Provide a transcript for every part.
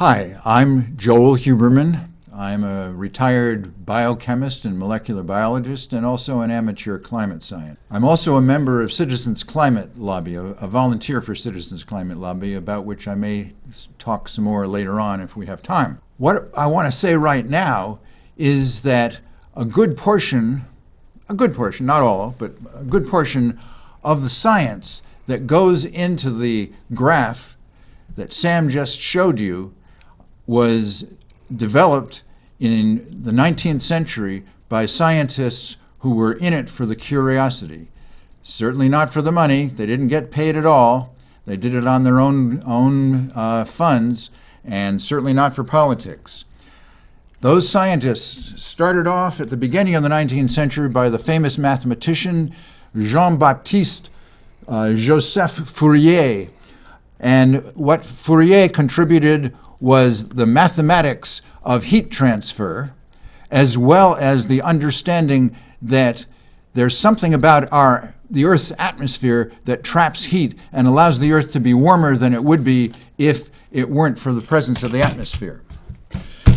Hi, I'm Joel Huberman. I'm a retired biochemist and molecular biologist and also an amateur climate scientist. I'm also a member of Citizens Climate Lobby, a volunteer for Citizens Climate Lobby, about which I may talk some more later on if we have time. What I want to say right now is that a good portion, not all, but a good portion of the science that goes into the graph that Sam just showed you was developed in the 19th century by scientists who were in it for the curiosity. Certainly not for the money. They didn't get paid at all. They did it on their own funds, and certainly not for politics. Those scientists started off at the beginning of the 19th century by the famous mathematician Jean-Baptiste Joseph Fourier. And what Fourier contributed was the mathematics of heat transfer, as well as the understanding that there's something about the Earth's atmosphere that traps heat and allows the Earth to be warmer than it would be if it weren't for the presence of the atmosphere.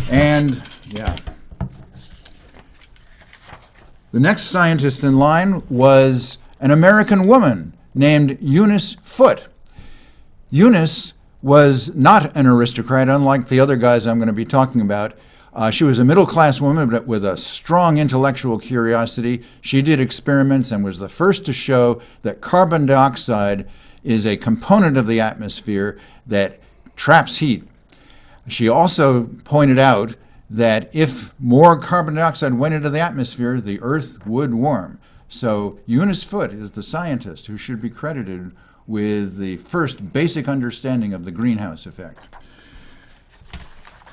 And the next scientist in line was an American woman named Eunice Foote. Eunice was not an aristocrat, unlike the other guys I'm going to be talking about. She was a middle-class woman, but with a strong intellectual curiosity. She did experiments and was the first to show that carbon dioxide is a component of the atmosphere that traps heat. She also pointed out that if more carbon dioxide went into the atmosphere, the Earth would warm. So Eunice Foote is the scientist who should be credited with the first basic understanding of the greenhouse effect.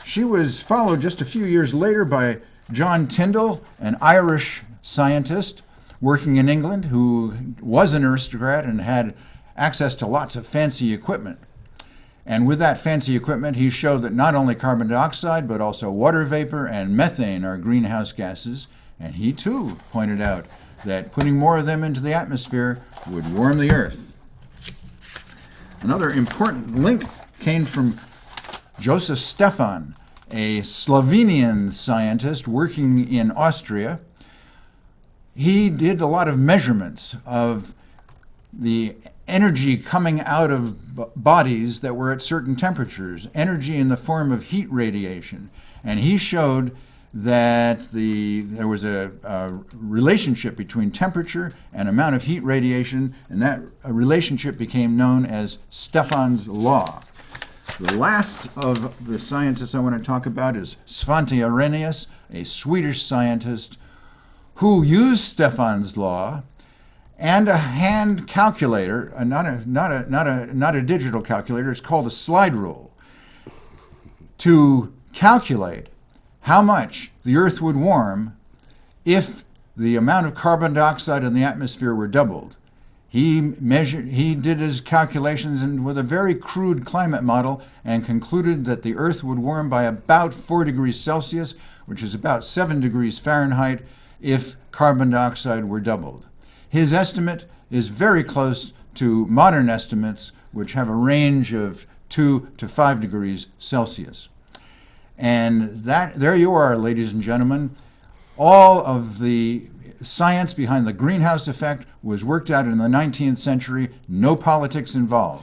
She was followed just a few years later by John Tyndall, an Irish scientist working in England who was an aristocrat and had access to lots of fancy equipment. And with that fancy equipment, he showed that not only carbon dioxide, but also water vapor and methane are greenhouse gases. And he too pointed out that putting more of them into the atmosphere would warm the Earth. Another important link came from Joseph Steffen, a Slovenian scientist working in Austria. He did a lot of measurements of the energy coming out of bodies that were at certain temperatures, energy in the form of heat radiation. And he showed that there was a relationship between temperature and amount of heat radiation, and that relationship became known as Steffan's law. The last of the scientists I want to talk about is Svante Arrhenius, a Swedish scientist who used Steffan's law and a hand calculator, not a digital calculator, it's called a slide rule, to calculate how much the Earth would warm if the amount of carbon dioxide in the atmosphere were doubled. He did his calculations and with a very crude climate model and concluded that the Earth would warm by about 4 degrees Celsius, which is about 7 degrees Fahrenheit, if carbon dioxide were doubled. His estimate is very close to modern estimates, which have a range of 2 to 5 degrees Celsius. And there you are, ladies and gentlemen. All of the science behind the greenhouse effect was worked out in the 19th century, no politics involved.